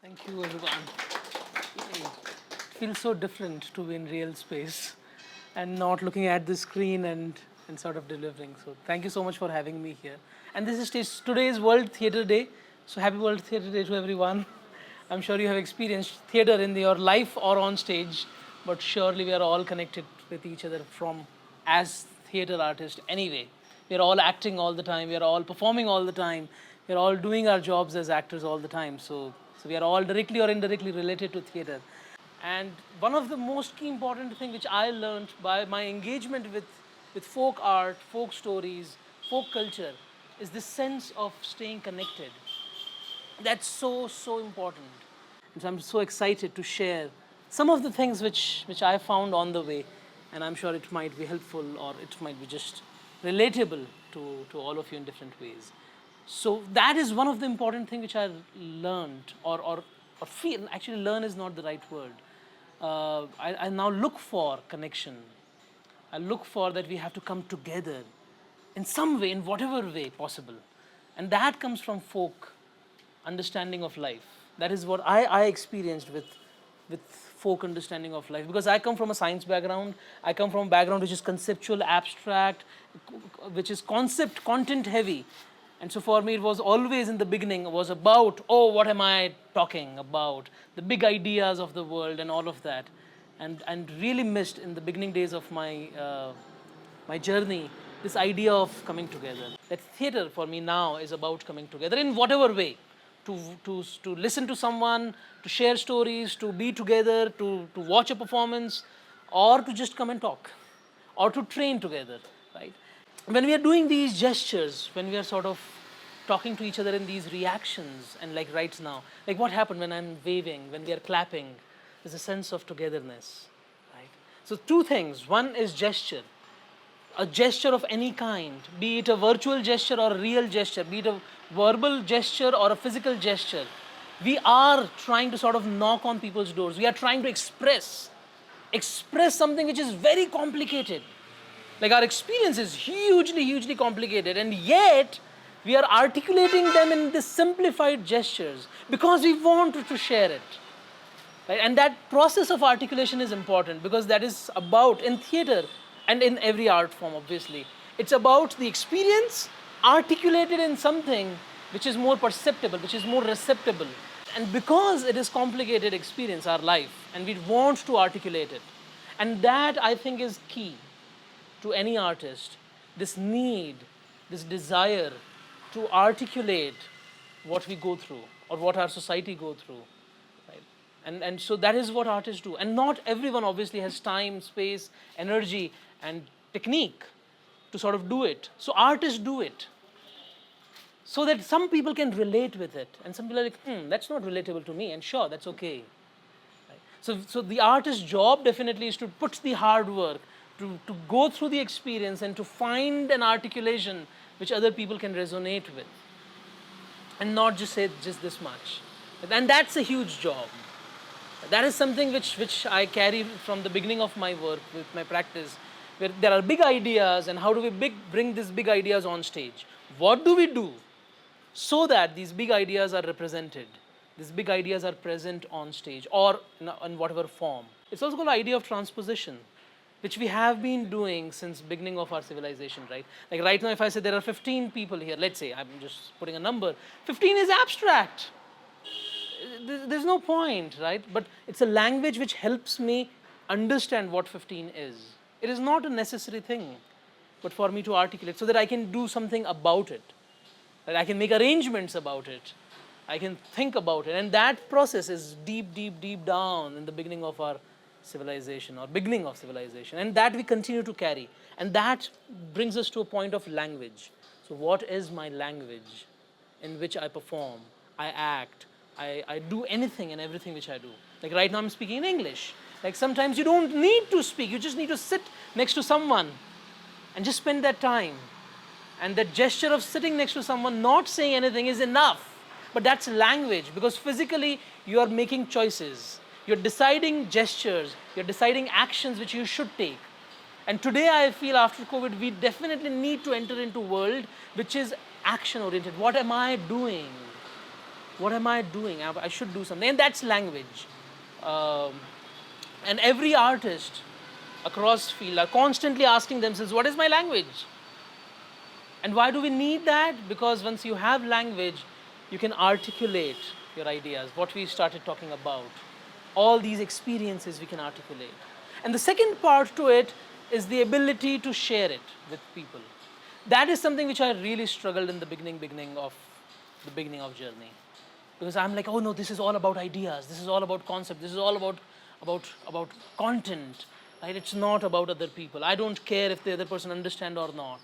Thank you, everyone. It feels so different to be in real space and not looking at the screen and sort of delivering. So, thank you so much for having me here. And this is today's World Theatre Day. So, happy World Theatre Day to everyone. I'm sure you have experienced theatre in your life or on stage, but surely we are all connected with each other from as theatre artists anyway. We are all acting all the time, we are all performing all the time, we are all doing our jobs as actors all the time. So we are all directly or indirectly related to theatre. And one of the most key important thing which I learned by my engagement with folk art, folk stories, folk culture is this sense of staying connected. That's so important. And so I'm so excited to share some of the things which I found on the way, and I'm sure it might be helpful or it might be just relatable to all of you in different ways. So that is one of the important things which I learned or feel. Actually, learn is not the right word. I now look for connection. I look for that we have to come together in some way, in whatever way possible. And that comes from folk understanding of life. That is what I experienced with folk understanding of life. Because I come from a science background, I come from a background which is conceptual, abstract, which is concept, content heavy. And so for me, it was always in the beginning, was about, oh, what am I talking about? The big ideas of the world and all of that. And really missed in the beginning days of my journey, this idea of coming together. That theatre for me now is about coming together in whatever way. To listen to someone, to share stories, to be together, to watch a performance, or to just come and talk, or to train together, right? When we are doing these gestures, when we are sort of talking to each other in these reactions, and like right now, like what happened when I'm waving, when we are clapping, there's a sense of togetherness, right? So two things. One is gesture. A gesture of any kind, be it a virtual gesture or a real gesture, be it a verbal gesture or a physical gesture, we are trying to sort of knock on people's doors. We are trying to express something which is very complicated. Like our experience is hugely complicated, and yet we are articulating them in these simplified gestures because we want to share it. Right? And that process of articulation is important because that is about, in theatre and in every art form obviously, it's about the experience articulated in something which is more perceptible, which is more receptible. And because it is complicated experience, our life, and we want to articulate it. And that I think is key to any artist, this need, this desire to articulate what we go through or what our society go through. And so that is what artists do. And not everyone obviously has time, space, energy, and technique to sort of do it. So artists do it. So that some people can relate with it. And some people are like, that's not relatable to me. And sure, that's okay. Right? So the artist's job definitely is to put the hard work, to go through the experience and to find an articulation which other people can resonate with. And not just say just this much. And that's a huge job. That is something which I carry from the beginning of my work with my practice, where there are big ideas and how do we bring these big ideas on stage? What do we do so that these big ideas are represented? These big ideas are present on stage or in whatever form. It's also called the idea of transposition, which we have been doing since beginning of our civilization, right? Like right now, if I say there are 15 people here, let's say, I'm just putting a number, 15 is abstract. There's no point, right? But it's a language which helps me understand what 15 is. It is not a necessary thing, but for me to articulate so that I can do something about it, that I can make arrangements about it, I can think about it. And that process is deep down in the beginning of our civilization or beginning of civilization. And that we continue to carry. And that brings us to a point of language. So what is my language in which I perform, I act, I do anything and everything which I do. Like right now I'm speaking in English. Like sometimes you don't need to speak, you just need to sit next to someone and just spend that time. And that gesture of sitting next to someone, not saying anything is enough. But that's language, because physically you are making choices. You're deciding gestures, you're deciding actions which you should take. And today I feel after COVID, we definitely need to enter into a world which is action oriented. What am I doing? What am I doing? I should do something. And that's language. Um, and every artist across field are constantly asking themselves, what is my language? And why do we need that? Because once you have language, you can articulate your ideas, what we started talking about. All these experiences we can articulate. And the second part to it is the ability to share it with people. That is something which I really struggled in the beginning of journey. Because I'm like, oh no, this is all about ideas, this is all about concept, this is all about content, right? It's not about other people. I don't care if the other person understand or not.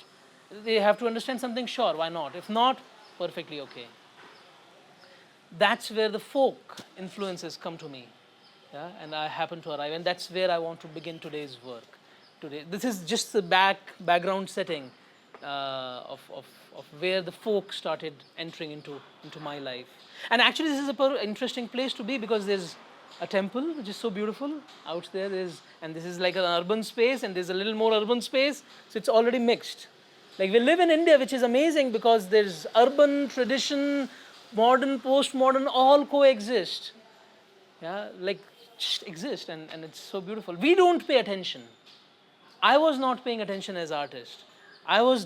They have to understand something, sure, why not? If not, perfectly okay. That's where the folk influences come to me, yeah? And I happen to arrive, and that's where I want to begin today's work. Today, this is just the background setting of where the folk started entering into my life. And actually, this is a interesting place to be because there's a temple which is so beautiful out there. And this is like an urban space, and there's a little more urban space, so it's already mixed. Like we live in India, which is amazing because there's urban, tradition, modern, postmodern, all coexist. Yeah, like just exist, and it's so beautiful. We don't pay attention. I was not paying attention as artist. I was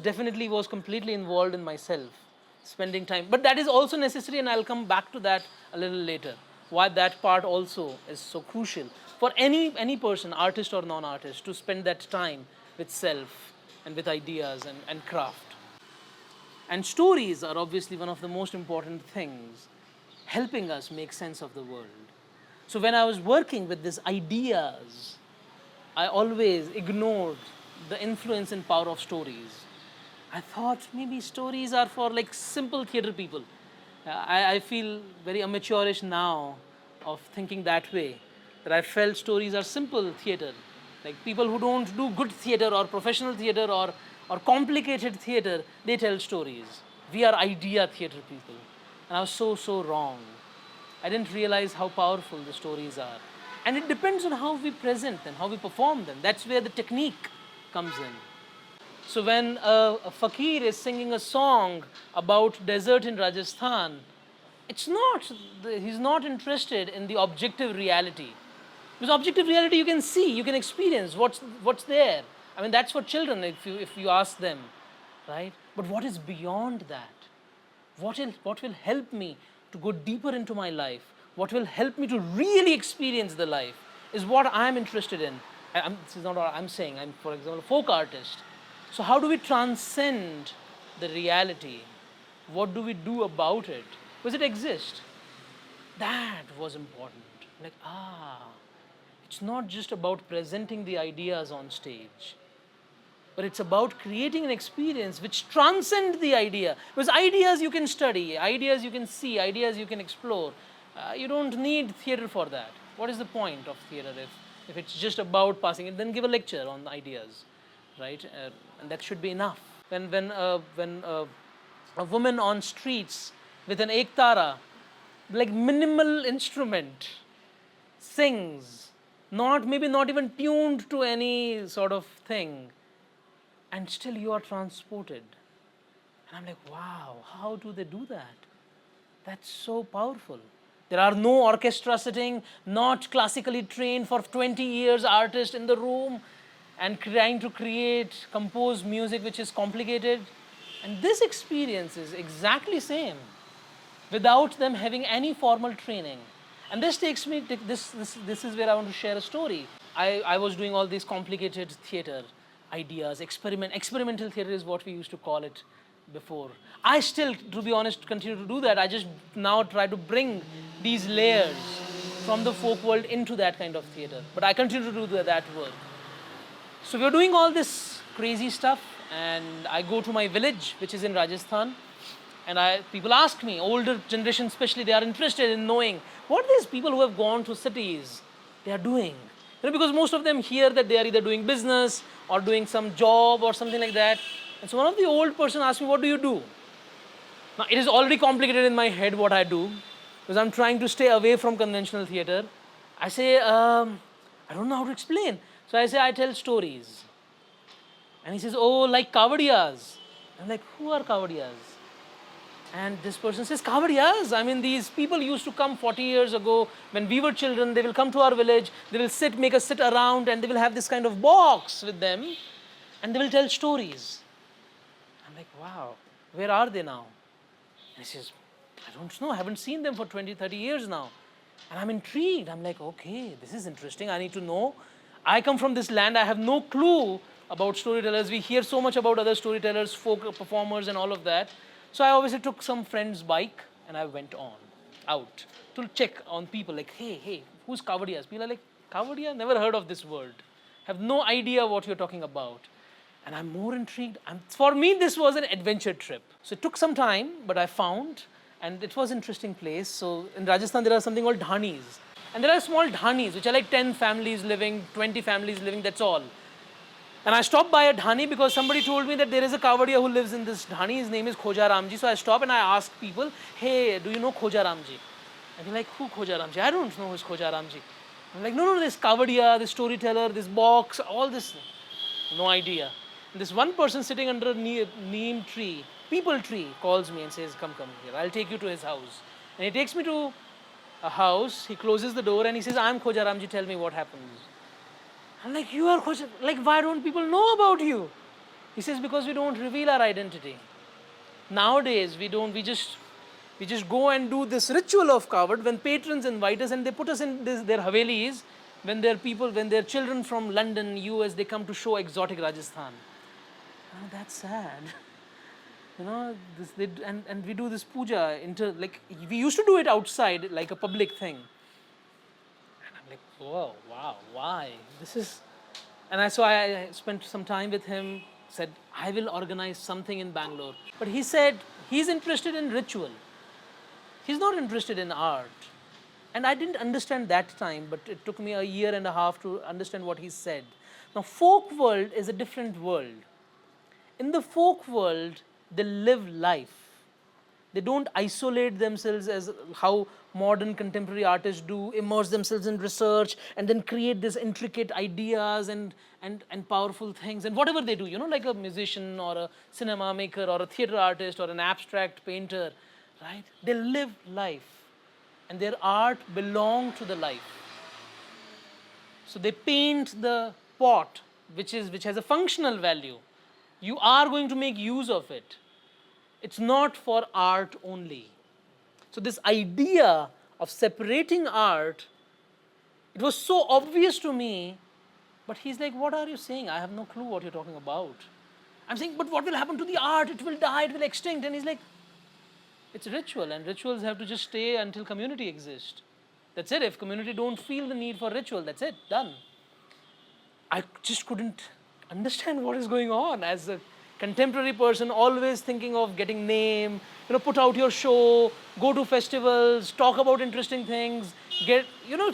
completely involved in myself, spending time. But that is also necessary, and I'll come back to that a little later. Why that part also is so crucial for any person, artist or non-artist, to spend that time with self and with ideas and craft. And stories are obviously one of the most important things, helping us make sense of the world. So when I was working with these ideas, I always ignored the influence and power of stories. I thought maybe stories are for like simple theater people. I feel very amateurish now of thinking that way, that I felt stories are simple theater. Like people who don't do good theater or professional theater or complicated theater, they tell stories. We are idea theater people. And I was so wrong. I didn't realize how powerful the stories are. And it depends on how we present them, how we perform them. That's where the technique comes in. So when a fakir is singing a song about desert in Rajasthan, he's not interested in the objective reality. Because objective reality you can see, you can experience what's there. I mean, that's for children if you ask them, right? But what is beyond that? What will help me to go deeper into my life? What will help me to really experience the life is what I'm interested in. This is not what I'm saying. I'm, for example, a folk artist. So how do we transcend the reality? What do we do about it? Because it exists. That was important. Like, it's not just about presenting the ideas on stage, but it's about creating an experience which transcends the idea. Because ideas you can study, ideas you can see, ideas you can explore. You don't need theater for that. What is the point of theater if it's just about passing it? Then give a lecture on ideas, right? And that should be enough. When a woman on streets with an ektara, like minimal instrument, sings, maybe not even tuned to any sort of thing, and still you are transported. And I'm like, wow, how do they do that? That's so powerful. There are no orchestra sitting, not classically trained for 20 years artist in the room and trying to compose music which is complicated. And this experience is exactly same without them having any formal training. And this takes me to this is where I want to share a story. I was doing all these complicated theater ideas, experimental theater is what we used to call it before. I still, to be honest, continue to do that. I just now try to bring these layers from the folk world into that kind of theater. But I continue to do that work. So we're doing all this crazy stuff, and I go to my village, which is in Rajasthan, and people ask me, older generation especially, they are interested in knowing what these people who have gone to cities, they are doing. Because most of them hear that they are either doing business or doing some job or something like that. And so one of the old person asked me, what do you do? Now, it is already complicated in my head what I do, because I'm trying to stay away from conventional theater. I say, I don't know how to explain. So I say, I tell stories. And he says, oh, like Kavadiyas. I'm like, who are Kavadiyas? And this person says, Kawadiyas, I mean, these people used to come 40 years ago when we were children. They will come to our village, they will sit, make us sit around, and they will have this kind of box with them, and they will tell stories. I'm like, wow, where are they now? And he says, I don't know, I haven't seen them for 20, 30 years now. And I'm intrigued. I'm like, okay, this is interesting. I need to know. I come from this land, I have no clue about storytellers. We hear so much about other storytellers, folk performers, and all of that. So I obviously took some friend's bike and I went out to check on people like, hey, who's Kawadiyas? People are like, Kavadiya? Never heard of this word. Have no idea what you're talking about. And I'm more intrigued. For me, this was an adventure trip. So it took some time, but I found, and it was an interesting place. So in Rajasthan, there are something called dhanis. And there are small dhanis, which are like 10 families living, 20 families living, that's all. And I stopped by a dhani because somebody told me that there is a Kavadiya who lives in this dhani. His name is Khoja Ramji. So I stopped and I asked people, hey, do you know Khoja Ramji? And they're like, who Khoja Ramji? I don't know who's Khoja Ramji. I'm like, no, this Kavadiya, this storyteller, this box, all this. No idea. And this one person sitting under a neem tree, people tree, calls me and says, come here. I'll take you to his house. And he takes me to a house. He closes the door and he says, I'm Khoja Ramji, tell me what happens. I'm like, you are Khoja, like why don't people know about you? He says, because we don't reveal our identity. Nowadays, we just go and do this ritual of Kavad when patrons invite us and they put us in their havelis, when their children from London, US, they come to show exotic Rajasthan. Oh, that's sad. You know, and we do this puja, like we used to do it outside, like a public thing. Like, whoa, wow, why? So I spent some time with him, said, I will organize something in Bangalore. But he said, he's interested in ritual. He's not interested in art. And I didn't understand that time, but it took me a year and a half to understand what he said. Now, folk world is a different world. In the folk world, they live life. They don't isolate themselves as how modern contemporary artists do, immerse themselves in research and then create these intricate ideas and powerful things and whatever they do, you know, like a musician or a cinema maker or a theater artist or an abstract painter, right? They live life and their art belongs to the life. So they paint the pot, which has a functional value. You are going to make use of it. It's not for art only. So this idea of separating art, it was so obvious to me, but he's like, what are you saying? I have no clue what you're talking about. I'm saying, but what will happen to the art? It will die, it will extinct. And he's like, it's ritual, and rituals have to just stay until community exists. That's it. If community don't feel the need for ritual, that's it, done. I just couldn't understand what is going on as a contemporary person, always thinking of getting name, put out your show, go to festivals, talk about interesting things,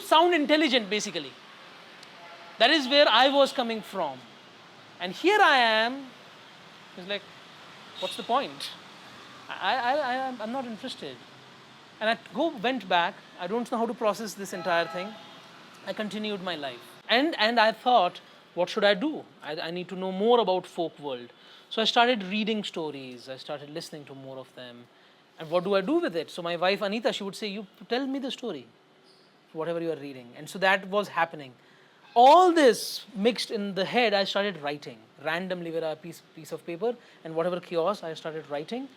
sound intelligent basically. That is where I was coming from. And here I am, it's like, what's the point? I'm not interested. And I went back, I don't know how to process this entire thing. I continued my life. And I thought, what should I do? I need to know more about folk world. So I started reading stories. I started listening to more of them. And what do I do with it? So my wife, Anita, she would say, you tell me the story, whatever you are reading. And so that was happening. All this mixed in the head, I started writing. Randomly with a piece of paper and whatever chaos, I started writing.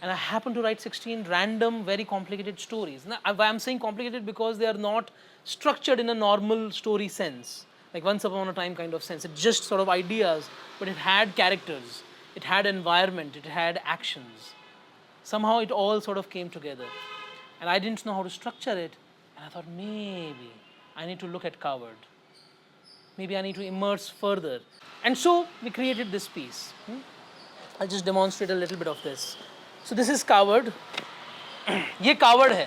And I happened to write 16 random, very complicated stories. Now, I'm saying complicated because they are not structured in a normal story sense, like once upon a time kind of sense. It's just sort of ideas, but it had characters. It had environment, it had actions. Somehow it all sort of came together. And I didn't know how to structure it. And I thought, maybe I need to look at Kavad. Maybe I need to immerse further. And so we created this piece. I'll just demonstrate a little bit of this. So this is Kavad. ये कावड़ है.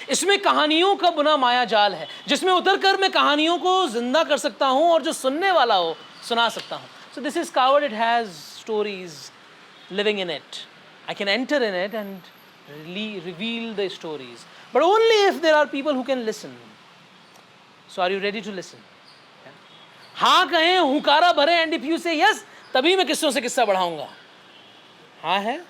इसमें कहानियों का बुना माया जाल है, जिसमें उतरकर मैं कहानियों को जिंदा कर सकता हूँ और जो सुनने वाला हो सुना सकता हूँ. So this is Kavad. It has stories living in it. I can enter in it and reveal the stories, but only if there are people who can listen. So are you ready to listen? हाँ कहें, हुंकारा भरे, and if you say yes, तभी मैं किस्सों से किस्सा बढ़ाऊंगा. हाँ है?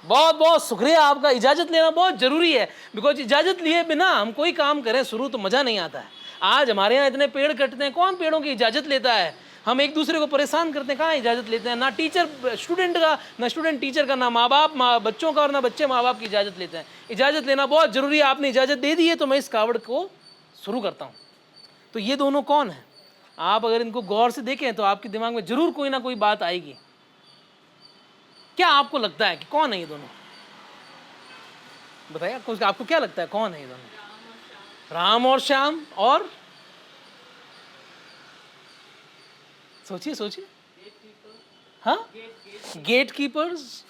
बहुत बहुत शुक्रिया आपका। इजाज़त लेना बहुत ज़रूरी है, बिकॉज इजाज़त लिए बिना हम कोई काम करें शुरू तो मज़ा नहीं आता है। आज हमारे यहाँ इतने पेड़ कटते हैं, कौन पेड़ों की इजाज़त लेता है? हम एक दूसरे को परेशान करते हैं, कहाँ इजाज़त लेते हैं? ना टीचर स्टूडेंट का, ना स्टूडेंट टीचर का, ना माँ बाप बच्चों का, और ना बच्चे माँ बाप की इजाज़त लेते हैं। इजाज़त लेना बहुत ज़रूरी है। आपने इजाज़त दे दी है तो मैं इस कावड़ को शुरू करता हूँ। तो ये दोनों कौन हैं? आप अगर इनको गौर से देखें तो आपके दिमाग में ज़रूर कोई ना कोई बात आएगी। क्या आपको लगता है कि कौन है ये दोनों? बताइए, आपको क्या लगता है कौन है ये दोनों? राम और श्याम। और सोचिए सोचिए। हाँ, गेट कीपर्स।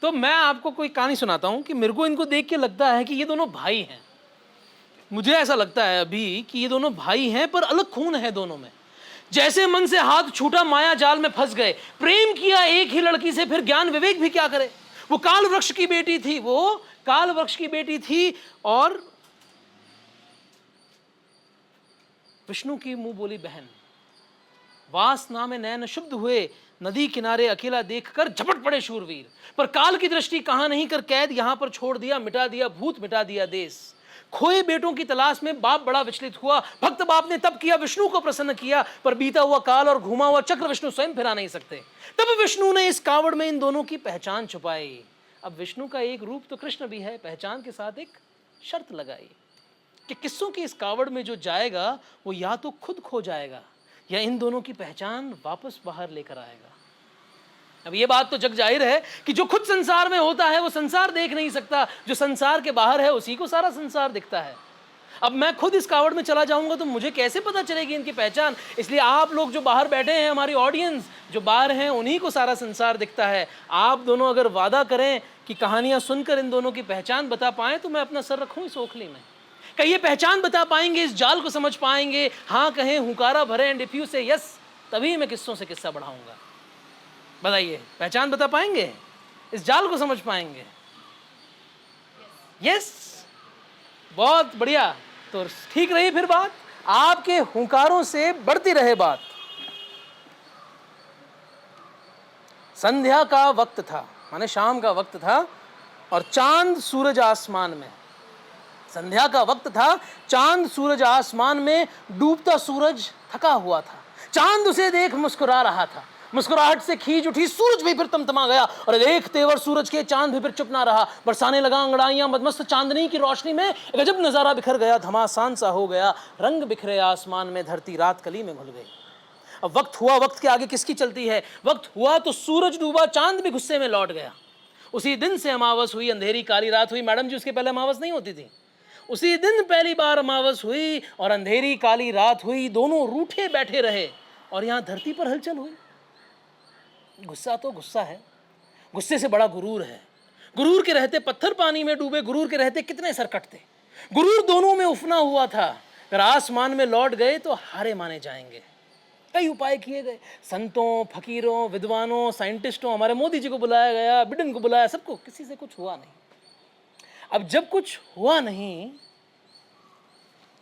तो मैं आपको कोई कहानी सुनाता हूं कि मेरे को इनको देख के लगता है कि ये दोनों भाई हैं। मुझे ऐसा लगता है अभी कि ये दोनों भाई हैं, पर अलग खून है दोनों में। जैसे मन से हाथ छूटा माया जाल में फंस गए, प्रेम किया एक ही लड़की से, फिर ज्ञान विवेक भी क्या करे। वो काल वृक्ष की बेटी थी, वो काल वृक्ष की बेटी थी, और विष्णु की मुंह बोली बहन। वासना में नैन शुद्ध हुए, नदी किनारे अकेला देखकर झपट पड़े शूरवीर, पर काल की दृष्टि कहां नहीं कर कैद यहां पर छोड़ दिया, मिटा दिया भूत, मिटा दिया देश। खोए बेटों की तलाश में बाप बड़ा विचलित हुआ, भक्त बाप ने तब किया विष्णु को प्रसन्न किया, पर बीता हुआ काल और घूमा हुआ चक्र विष्णु स्वयं फिरा नहीं सकते। तब विष्णु ने इस कावड़ में इन दोनों की पहचान छुपाई। अब विष्णु का एक रूप तो कृष्ण भी है, पहचान के साथ एक शर्त लगाई कि किस्सों की इस कावड़ में जो जाएगा वो या तो खुद खो जाएगा या इन दोनों की पहचान वापस बाहर लेकर आएगा। अब ये बात तो जग जाहिर है कि जो खुद संसार में होता है वो संसार देख नहीं सकता, जो संसार के बाहर है उसी को सारा संसार दिखता है। अब मैं खुद इस कावड़ में चला जाऊंगा तो मुझे कैसे पता चलेगी इनकी पहचान? इसलिए आप लोग जो बाहर बैठे हैं, हमारी ऑडियंस जो बाहर हैं, उन्हीं को सारा संसार दिखता है। आप दोनों अगर वादा करें कि कहानियां सुनकर इन दोनों की पहचान बता पाएं तो मैं अपना सर रखूं इस ओखली में। कहीं ये पहचान बता पाएंगे, इस जाल को समझ पाएंगे, हाँ कहें, हुंकारा भरे, एंड इफ यू से यस, तभी मैं किस्सों से किस्सा बढ़ाऊंगा। बताइए, पहचान बता पाएंगे? इस जाल को समझ पाएंगे? यस, बहुत बढ़िया। तो ठीक रही फिर बात, आपके हुंकारों से बढ़ती रहे बात। संध्या का वक्त था, माने शाम का वक्त था, और चांद सूरज आसमान में। संध्या का वक्त था, चांद सूरज आसमान में, डूबता सूरज थका हुआ था। चांद उसे देख मुस्कुरा रहा था, मुस्कुराहट से खींच उठी सूरज भी फिर तमतमा गया, और एक तेवर सूरज के चांद भी फिर चुप ना रहा। बरसाने लगा अंगड़ाइयां मदमस्त चांदनी की रोशनी में, गजब नजारा बिखर गया, घमासान सा हो गया, रंग बिखरे आसमान में, धरती रात कली में घुल गई। अब वक्त हुआ, वक्त के आगे किसकी चलती है? वक्त हुआ तो सूरज डूबा, चांद भी गुस्से में लौट गया। उसी दिन से अमावस हुई, अंधेरी काली रात हुई। मैडम जी, उसके पहले अमावस नहीं होती थी। उसी दिन पहली बार अमावस हुई और अंधेरी काली रात हुई। दोनों रूठे बैठे रहे और यहां धरती पर हलचल हुई। गुस्सा तो गुस्सा है, गुस्से से बड़ा गुरूर है। गुरूर के रहते पत्थर पानी में डूबे, गुरूर के रहते कितने सर कटते। गुरूर दोनों में उफना हुआ था। अगर आसमान में लौट गए तो हारे माने जाएंगे। कई उपाय किए गए, संतों, फकीरों, विद्वानों, साइंटिस्टों, हमारे मोदी जी को बुलाया गया, बिडेन को बुलाया, सबको, किसी से कुछ हुआ नहीं। अब जब कुछ हुआ नहीं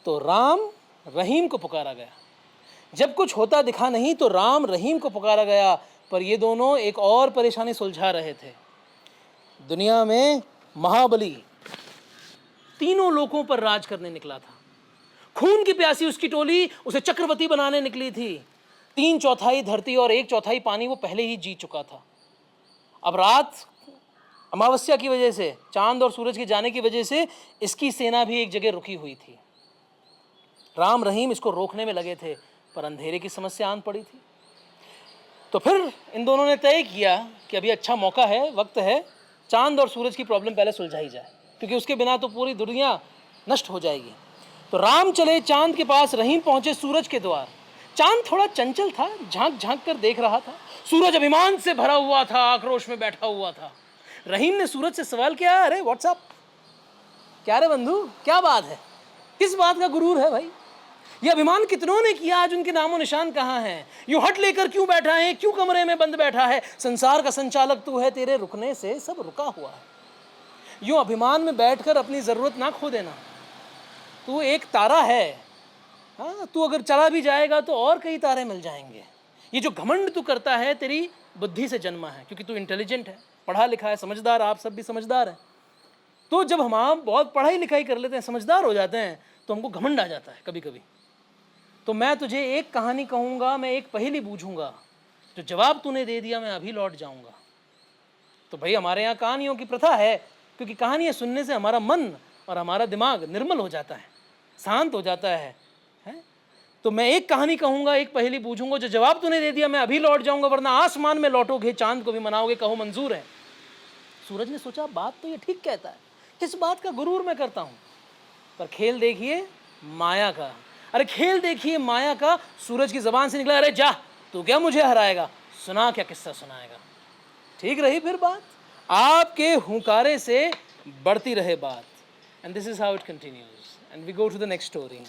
तो राम रहीम को पुकारा गया। जब कुछ होता दिखा नहीं तो राम रहीम को पुकारा गया। पर ये दोनों एक और परेशानी सुलझा रहे थे। दुनिया में महाबली तीनों लोकों पर राज करने निकला था। खून की प्यासी उसकी टोली उसे चक्रवर्ती बनाने निकली थी। 3/4 धरती और 1/4 पानी वो पहले ही जीत चुका था। अब रात अमावस्या की वजह से, चांद और सूरज के जाने की वजह से इसकी सेना भी एक जगह रुकी हुई थी। राम रहीम इसको रोकने में लगे थे, पर अंधेरे की समस्या आन पड़ी थी। तो फिर इन दोनों ने तय किया कि अभी अच्छा मौका है, वक्त है, चांद और सूरज की प्रॉब्लम पहले सुलझाई जाए, क्योंकि उसके बिना तो पूरी दुनिया नष्ट हो जाएगी। तो राम चले चांद के पास, रहीम पहुंचे सूरज के द्वार। चांद थोड़ा चंचल था, झांक झांक कर देख रहा था। सूरज अभिमान से भरा हुआ था, आक्रोश में बैठा हुआ था। रहीम ने सूरज से सवाल किया, अरे व्हाट्सअप, क्या रे बंधु, क्या बात है, किस बात का गुरूर है भाई? ये अभिमान कितनों ने किया, आज उनके नामो निशान कहाँ हैं? यूं हट लेकर क्यों बैठा है, क्यों कमरे में बंद बैठा है? संसार का संचालक तू है, तेरे रुकने से सब रुका हुआ है। यूं अभिमान में बैठकर अपनी जरूरत ना खो देना। तू एक तारा है, हाँ, तू अगर चला भी जाएगा तो और कई तारे मिल जाएंगे। ये जो घमंड तू करता है, तेरी बुद्धि से जन्मा है, क्योंकि तू इंटेलिजेंट है, पढ़ा लिखा है, समझदार, आप सब भी समझदार हैं। तो जब हम बहुत पढ़ाई लिखाई कर लेते हैं, समझदार हो जाते हैं, तो हमको घमंड आ जाता है कभी कभी। तो मैं तुझे एक कहानी कहूँगा, मैं एक पहेली बूझूंगा, जो जवाब तूने दे दिया मैं अभी लौट जाऊँगा। तो भाई हमारे यहाँ कहानियों की प्रथा है, क्योंकि कहानियाँ सुनने से हमारा मन और हमारा दिमाग निर्मल हो जाता है, शांत हो जाता है। तो मैं एक कहानी कहूँगा, एक पहेली पूछूंगा, जो जवाब तूने दे दिया मैं अभी लौट जाऊँगा, वरना आसमान में लौटोगे, चांद को भी मनाओगे, कहो मंजूर है। सूरज ने सोचा बात तो ये ठीक कहता है, किस बात का गुरूर मैं करता हूँ, पर खेल देखिए माया का। अरे खेल देखिए माया का। सूरज की जबान से निकला, अरे जा तू क्या मुझे हराएगा, सुना क्या किस्सा सुनाएगा। ठीक रही फिर बात, आपके हुंकारे से बढ़ती रहे बात। And this is how it continues, and we go to the next story.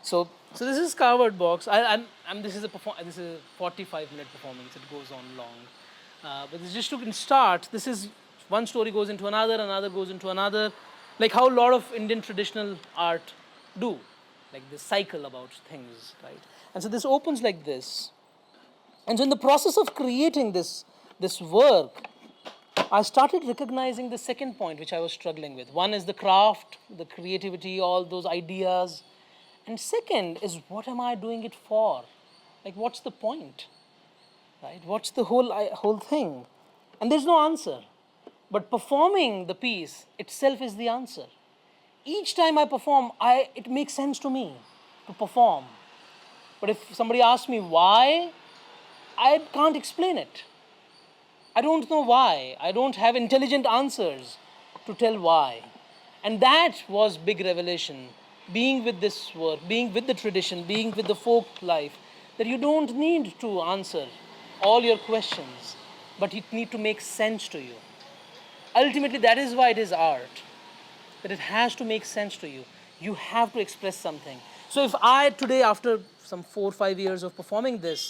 So this is Kaavad box. This is a 45-minute performance. It goes on long, but this is just to start. This is one story goes into another, another goes into another, like how a lot of Indian traditional art do, like this cycle about things, right? And so this opens like this. And so in the process of creating this work, I started recognizing the second point which I was struggling with. One is the craft, the creativity, all those ideas. And second is, what am I doing it for? Like, what's the point? Right? What's the whole thing? And there's no answer. But performing the piece itself is the answer. Each time I perform, it makes sense to me to perform. But if somebody asks me why, I can't explain it. I don't know why. I don't have intelligent answers to tell why. And that was big revelation. Being with this work, being with the tradition, being with the folk life, that you don't need to answer all your questions, but it need to make sense to you. Ultimately, that is why it is art, that it has to make sense to you. You have to express something. So if I today, after some 4 or 5 years of performing this,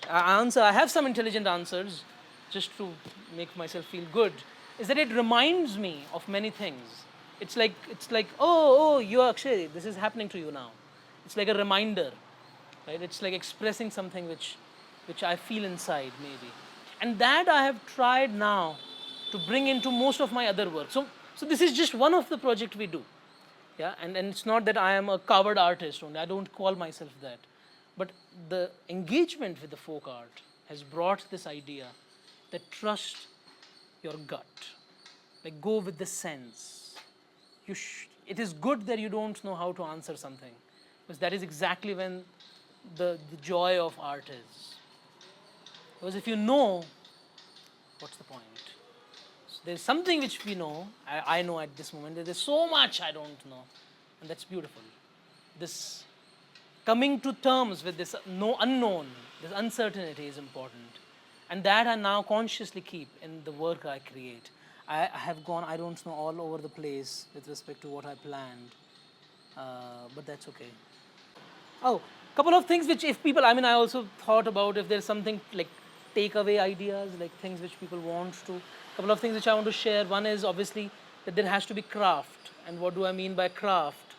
I have some intelligent answers, just to make myself feel good, is that it reminds me of many things. It's like, oh, you are Akshay, this is happening to you now. It's like a reminder, right? It's like expressing something which I feel inside, maybe. And that I have tried now to bring into most of my other work. So this is just one of the projects we do. Yeah, and it's not that I am a Kavad artist only. I don't call myself that. But the engagement with the folk art has brought this idea that trust your gut. Like, go with the sense. It is good that you don't know how to answer something, because that is exactly when the joy of art is. Because if you know, what's the point? So there's something which we know, I know at this moment, that there's so much I don't know, and that's beautiful. This coming to terms with this unknown, this uncertainty is important. And that I now consciously keep in the work I create. I have gone, I don't know, all over the place with respect to what I planned, but that's okay. Oh, couple of things which if people, I also thought about if there's something like takeaway ideas, like things which people want to, couple of things which I want to share. One is obviously that there has to be craft. And what do I mean by craft?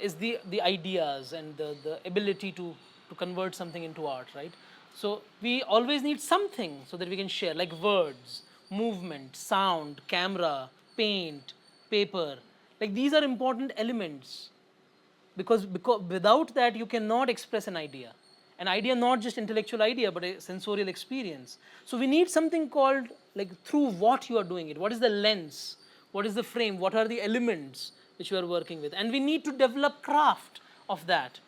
Is the ideas and the ability to convert something into art, right? So we always need something so that we can share, like words, movement, sound, camera, paint, paper. Like, these are important elements, because without that you cannot express an idea. An idea, not just intellectual idea, but a sensorial experience. So we need something called, like, through what you are doing it. What is the lens? What is the frame? What are the elements which you are working with? And we need to develop craft of that.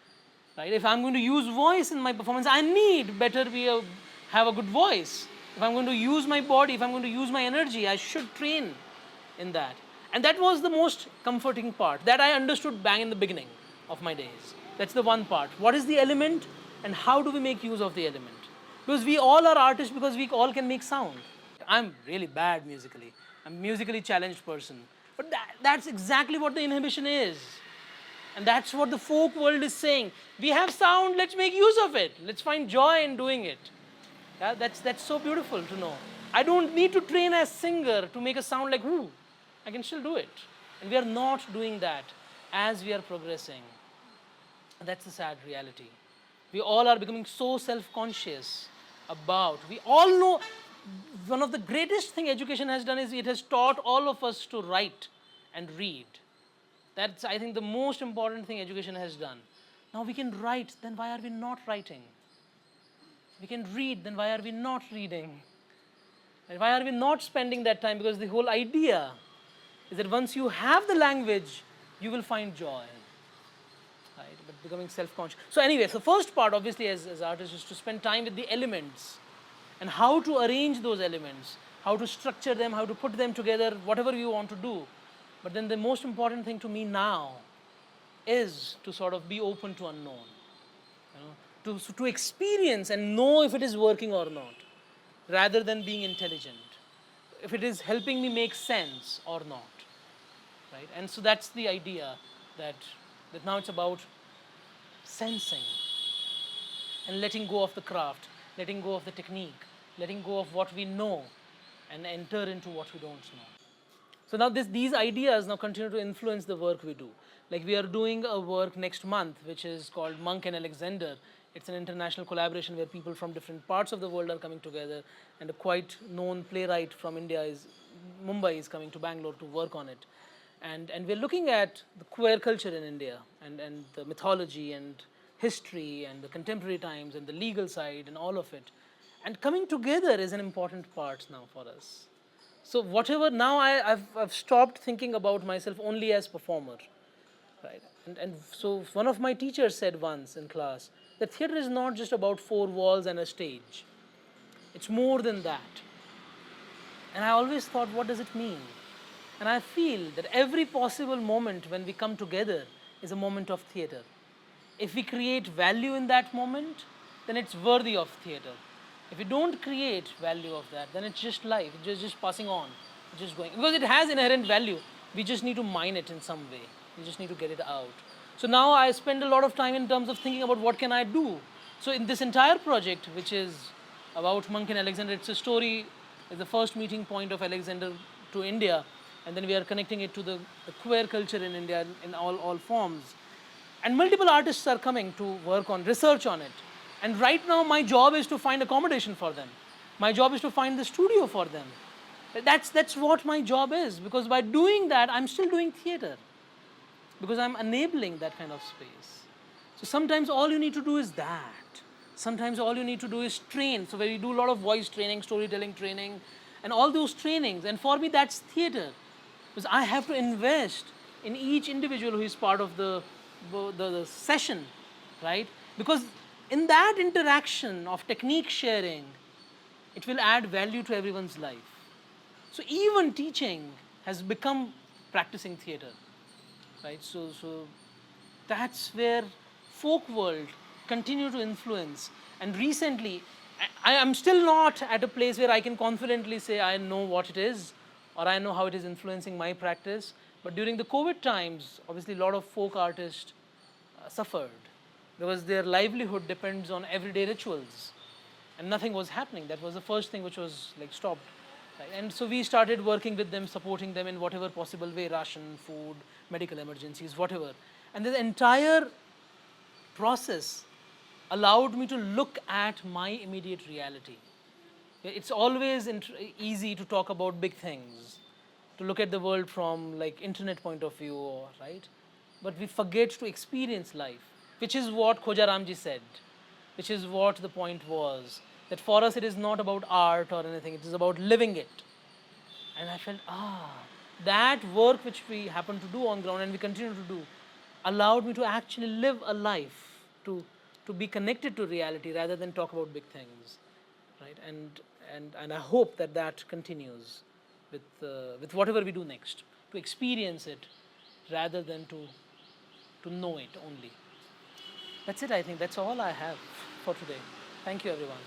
Right? If I'm going to use voice in my performance, I need better have a good voice. If I'm going to use my body, if I'm going to use my energy, I should train in that. And that was the most comforting part. That I understood bang in the beginning of my days. That's the one part. What is the element and how do we make use of the element? Because we all are artists, because we all can make sound. I'm really bad musically. I'm a musically challenged person. But that's exactly what the inhibition is. And that's what the folk world is saying. We have sound, let's make use of it. Let's find joy in doing it. Yeah, that's so beautiful to know. I don't need to train as a singer to make a sound like, whoo. I can still do it. And we are not doing that as we are progressing. And that's the sad reality. We all are becoming so self-conscious about. We all know one of the greatest thing education has done is it has taught all of us to write and read. That's, I think, the most important thing education has done. Now we can write, then why are we not writing? We can read, then why are we not reading? And why are we not spending that time? Because the whole idea is that once you have the language, you will find joy. Right? But becoming self-conscious. So anyway, the first part, obviously, as artists, is to spend time with the elements and how to arrange those elements, how to structure them, how to put them together, whatever you want to do. But then the most important thing to me now is to sort of be open to unknown, to experience and know if it is working or not, rather than being intelligent, if it is helping me make sense or not, right? And so that's the idea that now it's about sensing and letting go of the craft, letting go of the technique, letting go of what we know and enter into what we don't know. So now these ideas now continue to influence the work we do. Like we are doing a work next month which is called Monk and Alexander. It's an international collaboration where people from different parts of the world are coming together, and a quite known playwright from India Mumbai is coming to Bangalore to work on it. And we're looking at the queer culture in India and the mythology and history and the contemporary times and the legal side and all of it. And coming together is an important part now for us. So whatever, now I've stopped thinking about myself only as performer, right? And so one of my teachers said once in class that theater is not just about four walls and a stage. It's more than that. And I always thought, what does it mean? And I feel that every possible moment when we come together is a moment of theater. If we create value in that moment, then it's worthy of theater. If we don't create value of that, then it's just life, it's just passing on, just going. Because it has inherent value, we just need to mine it in some way. We just need to get it out. So now I spend a lot of time in terms of thinking about what can I do. So in this entire project, which is about Monk and Alexander, it's a story, it's the first meeting point of Alexander to India, and then we are connecting it to the queer culture in India in all forms. And multiple artists are coming to work on, research on it. And right now my job is to find accommodation for them. My job is to find the studio for them. That's what my job is, because by doing that, I'm still doing theater. Because I'm enabling that kind of space. So sometimes all you need to do is that. Sometimes all you need to do is train. So we do a lot of voice training, storytelling training, and all those trainings. And for me, that's theater. Because I have to invest in each individual who is part of the session, right? Because in that interaction of technique sharing, it will add value to everyone's life. So even teaching has become practicing theater, right? So that's where folk world continue to influence. And recently, I am still not at a place where I can confidently say I know what it is or I know how it is influencing my practice. But during the COVID times, obviously a lot of folk artists suffered because their livelihood depends on everyday rituals and nothing was happening. That was the first thing which was like stopped. Right? And so we started working with them, supporting them in whatever possible way, ration, food, medical emergencies, whatever. And the entire process allowed me to look at my immediate reality. It's always easy to talk about big things, to look at the world from like internet point of view, right? But we forget to experience life, which is what Khoja Ramji said, which is what the point was, that for us it is not about art or anything, it is about living it. And I felt, that work which we happen to do on ground and we continue to do allowed me to actually live a life, to be connected to reality rather than talk about big things, right? And I hope that continues with whatever we do next, to experience it rather than to know it only. That's it, I think. That's all I have for today. Thank you, everyone.